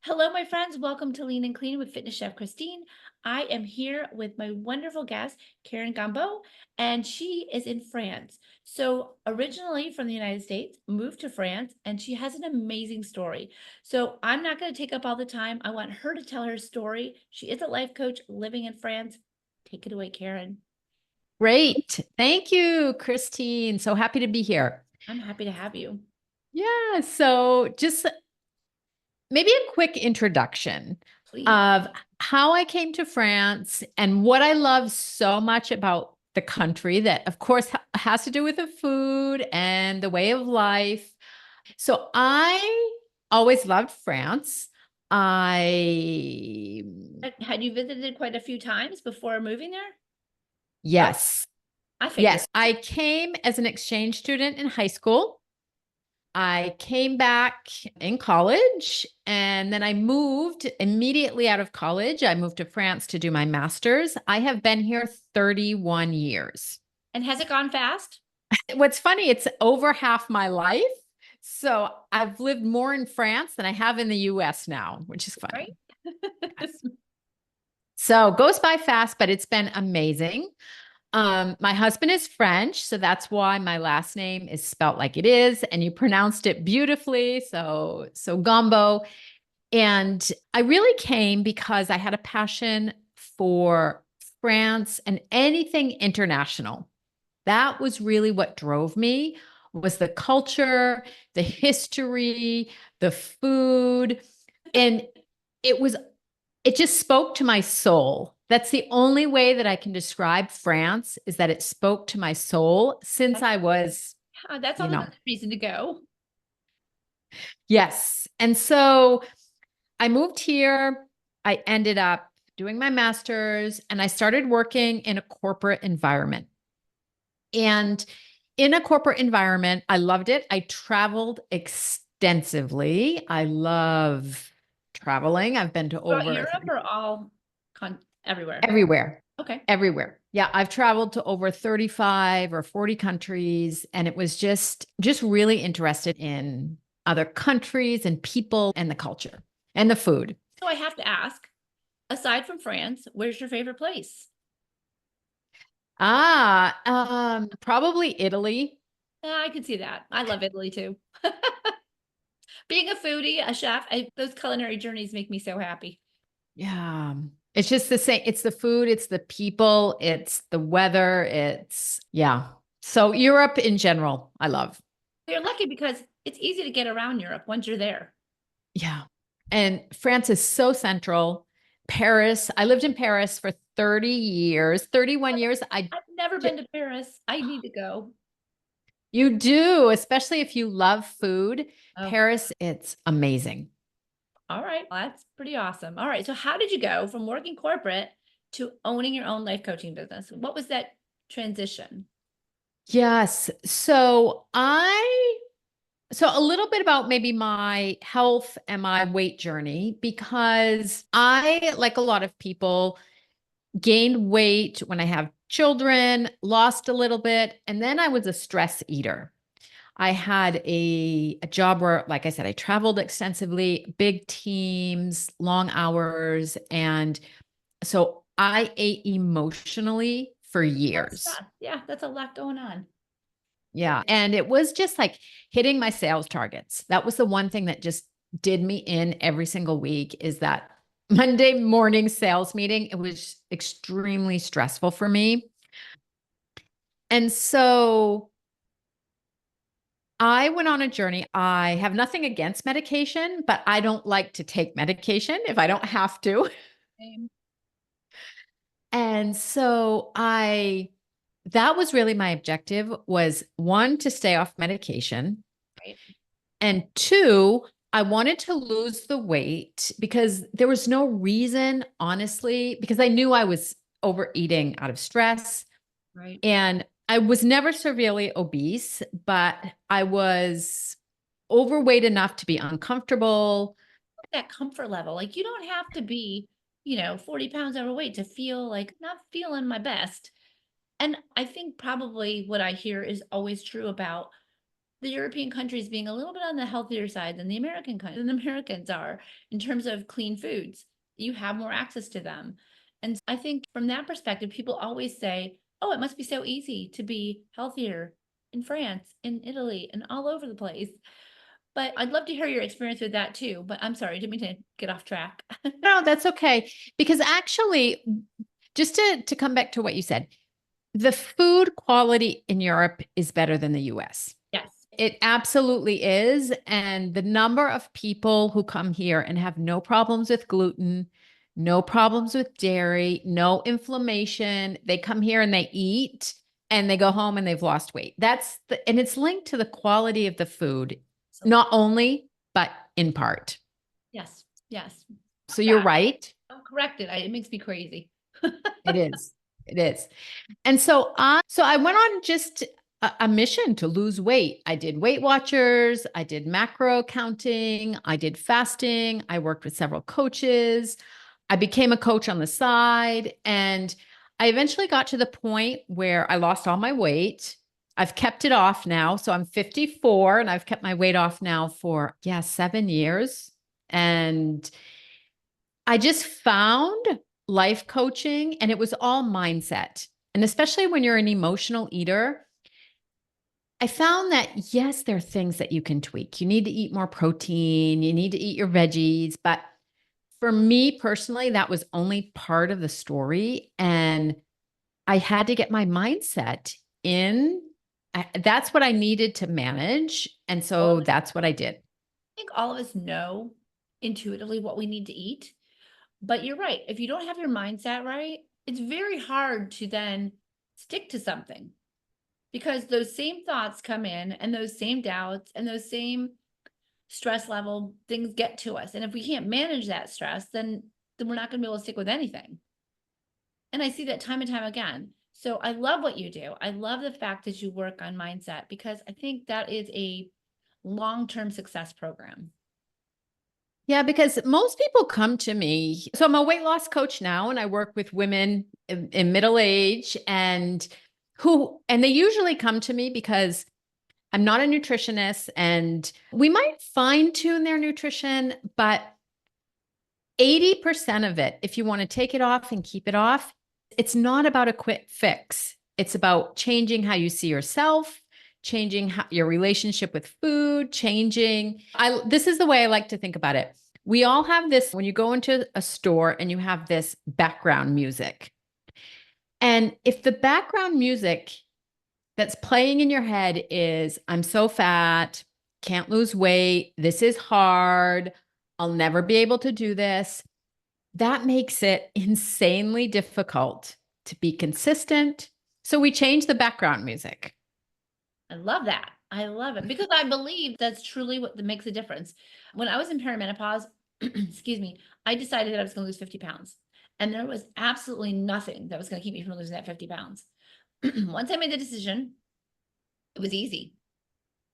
Hello, my friends. Welcome to Lean and Clean with Fitness Chef Christine. I am here with my wonderful guest, Karen Gambault, and she is in France. So, originally from the United States, moved to France, and she has an amazing story. So, I'm not going to take up all the time. I want her to tell her story. She is a life coach living in France. Take it away, Karen. Great. Thank you, Christine. So happy to be here. I'm happy to have you. Yeah. So just maybe a quick introduction Please. of how I came to France and what I love so much about the country that, of course, has to do with the food and the way of life. So I always loved France. I, Had you visited quite a few times before moving there? Oh, yes, I figured. yes. I came as an exchange student in high school. I came back in college and then I moved immediately out of college. I moved to France to do my master's. I have been here 31 years. And has it gone fast? What's funny, it's over half my life. So I've lived more in France than I have in the US now, which is funny. Right? Yes. So goes by fast, but it's been amazing. My husband is French, so that's why my last name is spelt like it is, and you pronounced it beautifully. So Gumbo. And I really came because I had a passion for France and anything international. That was really what drove me was the culture, the history, the food, and it was it just spoke to my soul. That's the only way that I can describe France is that it spoke to my soul since I was, That's you always a know, good reason to go. yes. And so I moved here. I ended up doing my master's and I started working in a corporate environment. And in a corporate environment, I loved it. I traveled extensively. I love traveling. I've been to Throughout over Europe or all everywhere? everywhere, Okay. everywhere. Yeah, I've traveled to over 35 or 40 countries and it was just really interested in other countries and people and the culture and the food. So I have to ask, aside from France, where's your favorite place? Probably Italy. I can see that. I love Italy too. Being a foodie, a chef, those culinary journeys make me so happy. Yeah. It's just the same. It's the food, it's the people, it's the weather, yeah. So Europe in general, I love. You're lucky because it's easy to get around Europe once you're there. Yeah. And France is so central. Paris, I lived in Paris for 30 years, 31 years. I've never been to Paris. I need to go. You do, especially if you love food. Oh, Paris, it's amazing. all right. Well, that's pretty awesome. All right. So how did you go from working corporate to owning your own life coaching business? What was that transition? Yes. So a little bit about maybe my health and my weight journey because I, like a lot of people, gained weight when I have children, lost a little bit, and then I was a stress eater. I had a job where, like I said, I traveled extensively, big teams, long hours. And so I ate emotionally for That's years. tough. Yeah, that's a lot going on. Yeah. And it was just like hitting my sales targets. That was the one thing that just did me in every single week is that Monday morning sales meeting. It was extremely stressful for me. And so I went on a journey. I have nothing against medication, but I don't like to take medication if I don't have to. Same. And so that was really my objective was one, to stay off medication. Right. And two, I wanted to lose the weight because there was no reason, honestly, because I knew I was overeating out of stress. Right. And I was never severely obese, but I was overweight enough to be uncomfortable. That comfort level. Like you don't have to be, 40 pounds overweight to feel like not feeling my best. And I think probably what I hear is always true about the European countries being a little bit on the healthier side than than Americans are in terms of clean foods. You have more access to them. And I think from that perspective, people always say, oh, it must be so easy to be healthier in France, in Italy, and all over the place. But I'd love to hear your experience with that too. But I'm sorry, I didn't mean to get off track. No, that's okay. Because actually, just to come back to what you said, the food quality in Europe is better than the US. Yes. It absolutely is. And the number of people who come here and have no problems with gluten, no problems with dairy, no inflammation, they come here and they eat and they go home and they've lost weight. And it's linked to the quality of the food, So, not only, but in part. yes. Yes. So you're Yeah. right. I'm corrected. It makes me crazy. It is. It is. And so I went on just a mission to lose weight. I did Weight Watchers, I did macro counting, I did fasting, I worked with several coaches. I became a coach on the side, and I eventually got to the point where I lost all my weight. I've kept it off now. So I'm 54 and I've kept my weight off now for 7 years. And I just found life coaching, and it was all mindset. And especially when you're an emotional eater, I found that yes, there are things that you can tweak. You need to eat more protein, you need to eat your veggies. But for me personally, that was only part of the story. And I had to get my mindset in. That's what I needed to manage. And Well, so that's what I did. think all of us know intuitively what we need to eat. But you're right. If you don't have your mindset right, it's very hard to then stick to something because those same thoughts come in and those same doubts and those same stress level things get to us. And if we can't manage that stress, then we're not going to be able to stick with anything. And I see that time and time again. So I love what you do. I love the fact that you work on mindset because I think that is a long-term success program. Yeah, because most people come to me. So I'm a weight loss coach now, and I work with women in middle age and they usually come to me because I'm not a nutritionist, and we might fine tune their nutrition, but 80% of it, if you want to take it off and keep it off, it's not about a quick fix. It's about changing how you see yourself, changing your relationship with food, this is the way I like to think about it. We all have this when you go into a store and you have this background music. And if the background music that's playing in your head is, I'm so fat, can't lose weight, this is hard, I'll never be able to do this, that makes it insanely difficult to be consistent. So we change the background music. I love that. I love it because I believe that's truly what makes a difference. When I was in perimenopause, excuse me, I decided that I was going to lose 50 pounds. And there was absolutely nothing that was going to keep me from losing that 50 pounds. Once I made the decision, it was easy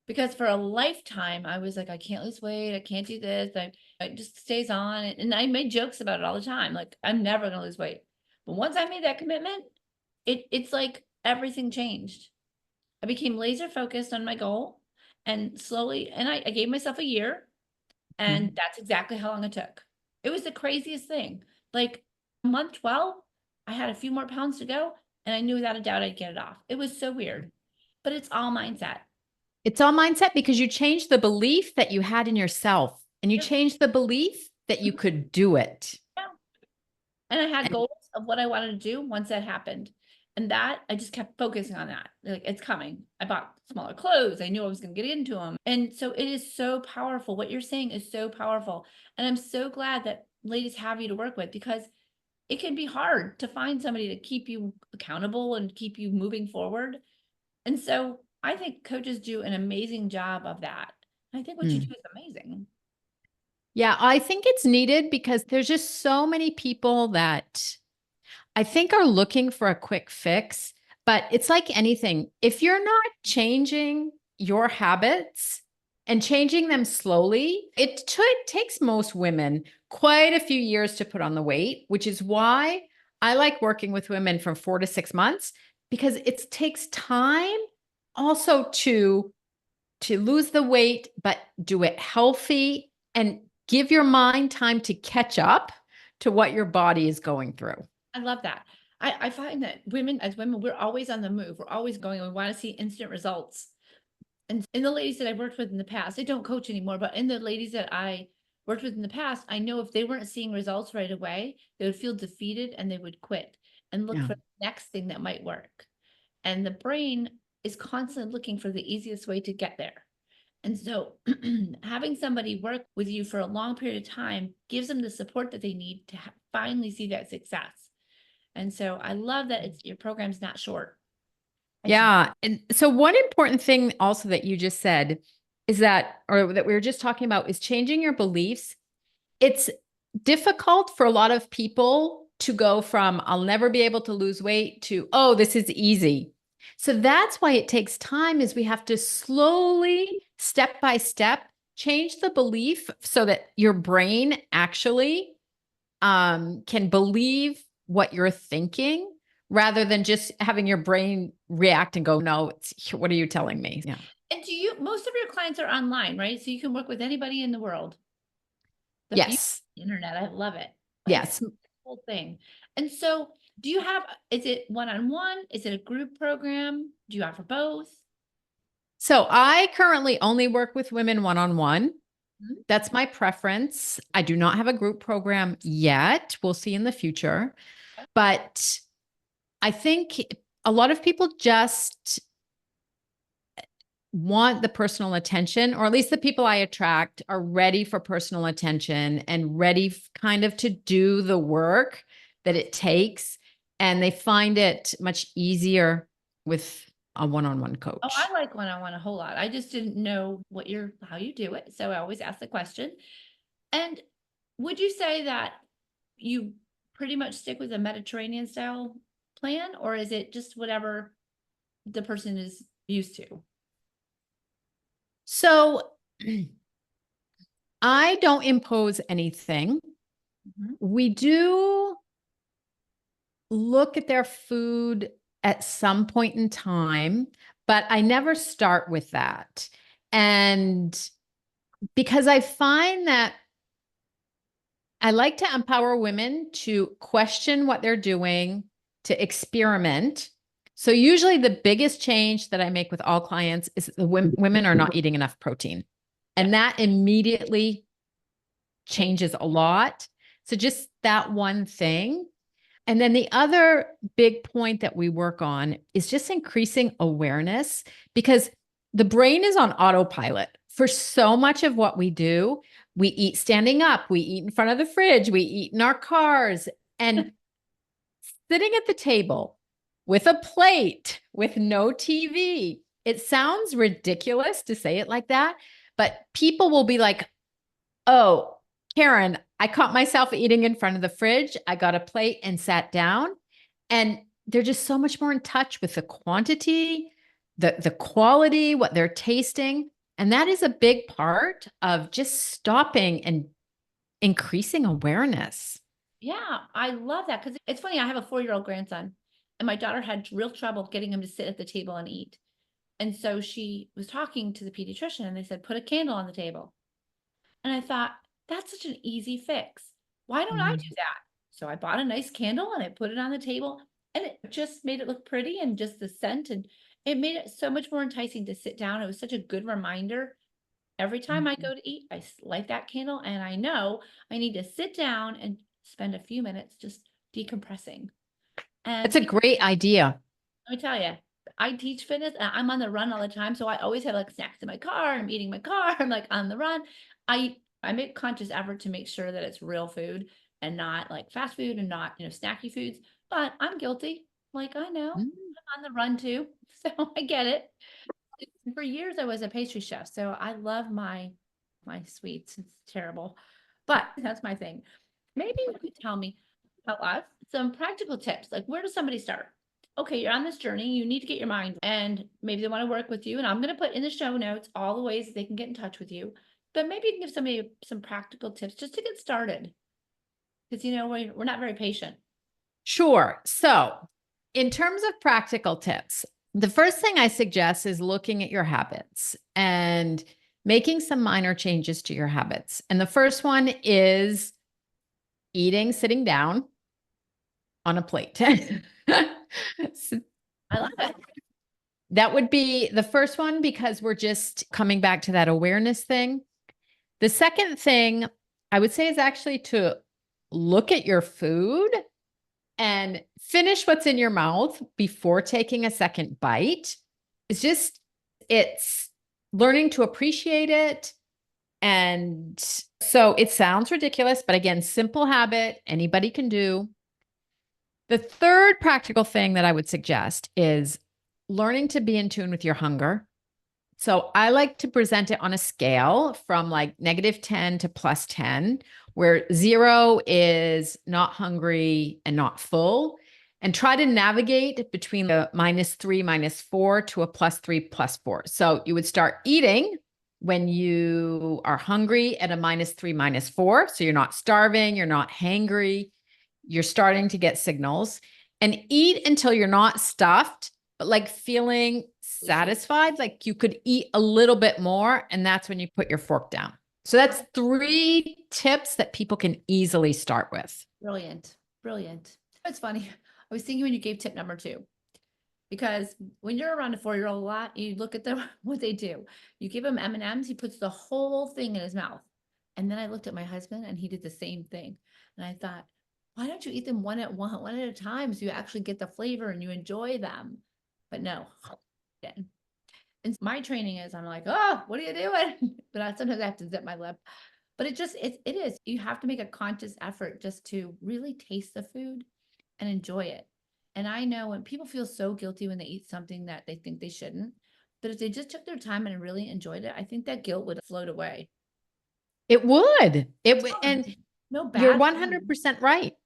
because for a lifetime, I was like, I can't lose weight. I can't do this. It just stays on. And I made jokes about it all the time. Like, I'm never going to lose weight. But once I made that commitment, it's like everything changed. I became laser focused on my goal and slowly, and I gave myself a year, and Mhm. that's exactly how long it took. It was the craziest thing. Like month 12, I had a few more pounds to go, and I knew without a doubt I'd get it off. It was so weird, but it's all mindset. It's all mindset because you change the belief that you had in yourself, and you Yep. change the belief that you Mhm. could do it. Yeah. And I had And goals of what I wanted to do once that happened. And that I just kept focusing on that. Like it's coming. I bought smaller clothes. I knew I was going to get into them. And so it is so powerful. What you're saying is so powerful. And I'm so glad that ladies have you to work with because it can be hard to find somebody to keep you accountable and keep you moving forward. And so I think coaches do an amazing job of that. I think what you do mm. is amazing. Yeah, I think it's needed because there's just so many people that I think are looking for a quick fix, but it's like anything. If you're not changing your habits and changing them slowly, takes most women quite a few years to put on the weight, which is why I like working with women from 4 to 6 months because it takes time also to to lose the weight, but do it healthy and give your mind time to catch up to what your body is going through. I love that. I find that women, as women, we're always on the move. We're always going, we want to see instant results. And in the ladies that I've worked with in the past, I don't coach anymore, but in the ladies that I worked with in the past, I know if they weren't seeing results right away, they would feel defeated and they would quit and look Yeah. for the next thing that might work. And the brain is constantly looking for the easiest way to get there. And so having somebody work with you for a long period of time gives them the support that they need to finally see that success. And so I love that your program's not short. It's Yeah. And so one important thing also that you just said is that, or that we were just talking about, is changing your beliefs. It's difficult for a lot of people to go from, I'll never be able to lose weight, to, oh, this is easy. So that's why it takes time, is we have to slowly, step by step, change the belief so that your brain actually can believe what you're thinking, rather than just having your brain react and go, no, what are you telling me? Yeah. And most of your clients are online, right? So you can work with anybody in the world. The beauty Yes. of the internet, I love it. It's Yes. the whole thing. And so is it one-on-one? Is it a group program? Do you offer both? So I currently only work with women one-on-one. Mhm. That's my preference. I do not have a group program yet. We'll see in the future. But I think a lot of people just want the personal attention, or at least the people I attract are ready for personal attention and ready kind of to do the work that it takes. And they find it much easier with a one-on-one Oh, coach. I like one-on-one a whole lot. I just didn't know how you do it. So I always ask the question. And would you say that you pretty much stick with a Mediterranean style plan, or is it just whatever the person is used to? So I don't impose anything. Mhm. We do look at their food at some point in time, but I never start with that. And because I find that I like to empower women to question what they're doing, to experiment. So usually the biggest change that I make with all clients is the women are not eating enough protein. Yeah. And that immediately changes a lot. So just that one thing. And then the other big point that we work on is just increasing awareness, because the brain is on autopilot for so much of what we do. We eat standing up, we eat in front of the fridge, we eat in our cars, and sitting at the table with a plate with no TV. It sounds ridiculous to say it like that, but people will be like, oh, Karen, I caught myself eating in front of the fridge. I got a plate and sat down. And they're just so much more in touch with the quantity, the quality, what they're tasting. And that is a big part of just stopping and increasing awareness. Yeah, I love that because it's funny. I have a 4-year-old grandson, and my daughter had real trouble getting him to sit at the table and eat. And so she was talking to the pediatrician, and they said, put a candle on the table. And I thought, that's such an easy fix. Why don't I do Mm. that? So I bought a nice candle and I put it on the table, and it just made it look pretty, and just the scent, and it made it so much more enticing to sit down. It was such a good reminder. Every time I Mhm. go to eat, light that candle, and I know I need to sit down and spend a few minutes just decompressing. That's And a great idea. let me tell you, I teach fitness and I'm on the run all the time. So I always have like snacks in my car. I'm eating my car. I'm like on the run. I make conscious effort to make sure that it's real food and not like fast food and not, snacky foods. But I'm guilty. Like I know Mm. I'm on the run too. So I get it. For years I was a pastry chef. So I love my sweets. It's terrible. But that's my thing. Maybe you could tell us some practical tips. Like, where does somebody start? Okay, you're on this journey. You need to get your mind, and maybe they want to work with you. And I'm going to put in the show notes all the ways that they can get in touch with you. But maybe you can give somebody some practical tips just to get started. Because, we're not very patient. Sure. So, in terms of practical tips, The first thing I suggest is looking at your habits and making some minor changes to your habits. And the first one is eating sitting down on a plate. So I love it. that would be the first one because we're just coming back to that awareness thing. The second thing I would say is actually to look at your food and finish what's in your mouth before taking a second bite. It's learning to appreciate it. And so it sounds ridiculous, but again, simple habit, anybody can do. The third practical thing that I would suggest is learning to be in tune with your hunger. So I like to present it on a scale from like -10 to +10, where 0 is not hungry and not full, and try to navigate between the -3, -4 to a +3, +4. So you would start eating when you are hungry at a -3, -4. So you're not starving, you're not hangry, you're starting to get signals, and eat until you're not stuffed but like feeling satisfied, like you could eat a little bit more. And that's when you put your fork down. So that's 3 tips that people can easily start with. Brilliant. Brilliant. It's funny. I was thinking when you gave tip number 2, because when you're around a 4-year-old a lot, you look at them, what they do. You give him M&Ms, he puts the whole thing in his mouth. And then I looked at my husband and he did the same thing. And I thought, why don't you eat them one at a time so you actually get the flavor and you enjoy them? But no. And my training is I'm like, oh, what are you doing? But sometimes I have to zip my lip. But it is. You have to make a conscious effort just to really taste the food and enjoy it. And I know when people feel so guilty when they eat something that they think they shouldn't, but if they just took their time and really enjoyed it, I think that guilt would float away. It would. Oh, And no you're bad food. 100% right.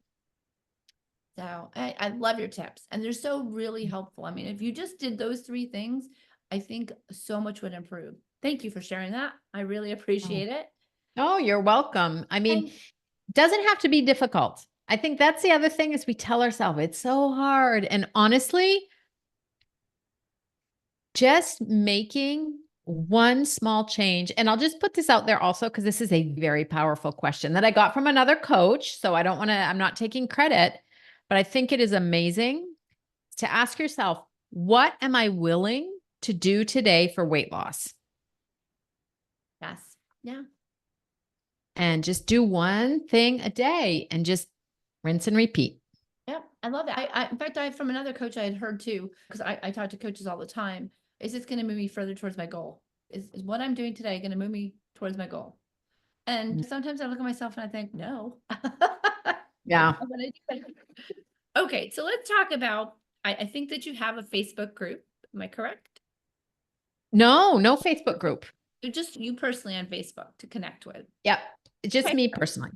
So I love your tips and they're so really helpful. I mean, if you just did those 3 things, I think so much would improve. Thank you for sharing that. I really Oh, appreciate it. oh, you're welcome. I mean, And it doesn't have to be difficult. I think that's the other thing is we tell ourselves it's so hard. And honestly, just making one small change. And I'll just put this out there also because this is a very powerful question that I got from another coach. So I don't want to, I'm not taking credit, but I think it is amazing to ask yourself, what am I willing to do today for weight loss? yes, yeah. And just do one thing a day and just rinse and repeat. Yep, I love that. In fact, from another coach I had heard too, because I talk to coaches all the time. Is this going to move me further towards my goal? Is what I'm doing today going to move me towards my goal? And sometimes I look at myself and I think, no. Yeah. I'm gonna do it. Okay, so let's talk about. I think that you have a Facebook group. Am I correct? No, no Facebook group. So just you personally on Facebook to connect with. Yep. Just Okay. me personally.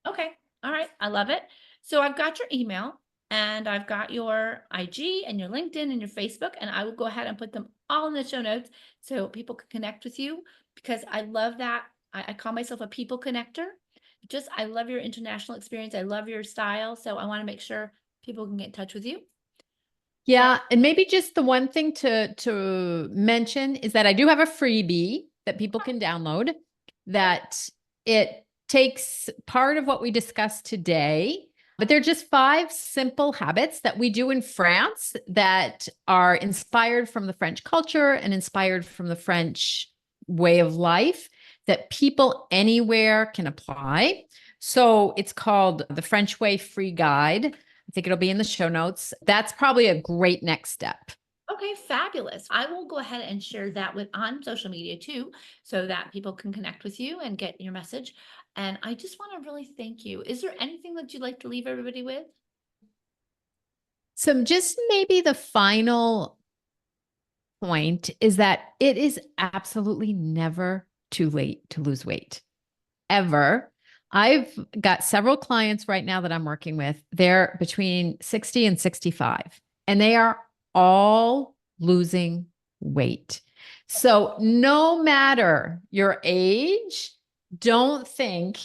Okay. All right. I love it. So I've got your email and I've got your IG and your LinkedIn and your Facebook, and I will go ahead and put them all in the show notes so people can connect with you because I love that. I call myself a people connector. I love your international experience. I love your style. So I want to make sure people can get in touch with you. And Yeah, and maybe just the one thing to mention is that I do have a freebie that people can download that it takes part of what we discussed today, but they're just 5 simple habits that we do in France that are inspired from the French culture and inspired from the French way of life that people anywhere can apply. So it's called the French Way Free Guide. I think it'll be in the show notes. That's probably a great next step. okay, fabulous. I will go ahead and share that with on social media too, so that people can connect with you and get your message. And I just want to really thank you. Is there anything that you'd like to leave everybody with? So just maybe the final point is that it is absolutely never too late to lose weight. Ever. I've got several clients right now that I'm working with. They're between 60 and 65, and they are all losing weight. So, no matter your age, don't think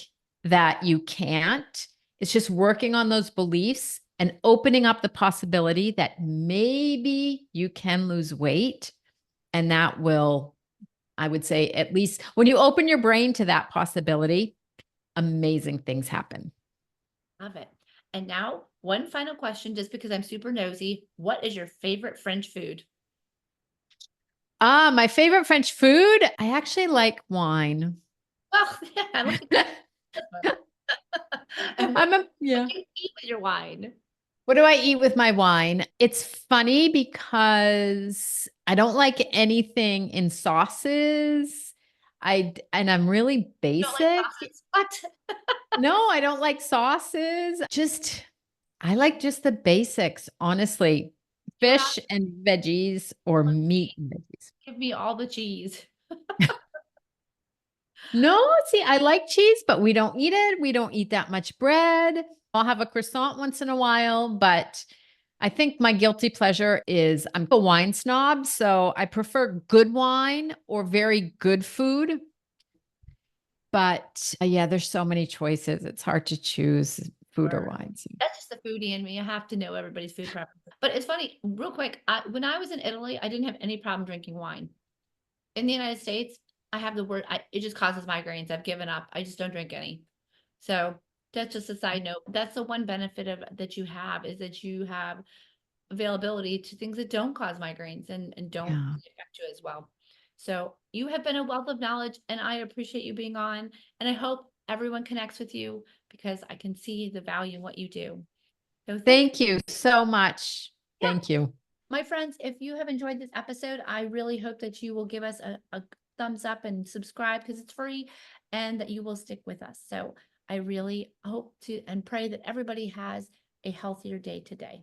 that you can't. It's just working on those beliefs and opening up the possibility that maybe you can lose weight. And that will, I would say, at least when you open your brain to that possibility, amazing things happen. Love it. And now, one final question, just because I'm super nosy. What is your favorite French food? My favorite French food, I actually like wine. Well, yeah, I like this one. And what Yeah. do you eat with your wine? What do I eat with my wine? It's funny because I don't like anything in sauces. And I'm really You don't like basic. sauces? What? No, I don't like sauces. I like just the basics, honestly. You have Fish and veggies or to meat and veggies. give me all the cheese. No, see, I like cheese, but we don't eat it. We don't eat that much bread. I'll have a croissant once in a while, but I think my guilty pleasure is I'm a wine snob. So I prefer good wine or very good food. But yeah, there's so many choices. It's hard to choose food or Or wine. So, that's just the foodie in me. I have to know everybody's food preferences. But it's funny, real quick, when I was in Italy, I didn't have any problem drinking wine. In the United States, I have the word, it just causes migraines. I've given up. I just don't drink any. So that's just a side note. That's the one benefit of that you have is that you have availability to things that don't cause migraines and don't yeah. affect you as well. So you have been a wealth of knowledge and I appreciate you being on. And I hope everyone connects with you because I can see the value in what you do. So thank you. Thank you so much. Yeah. Thank you. My friends, if you have enjoyed this episode, I really hope that you will give us a thumbs up and subscribe because it's free and that you will stick with us. So I really hope to and pray that everybody has a healthier day today.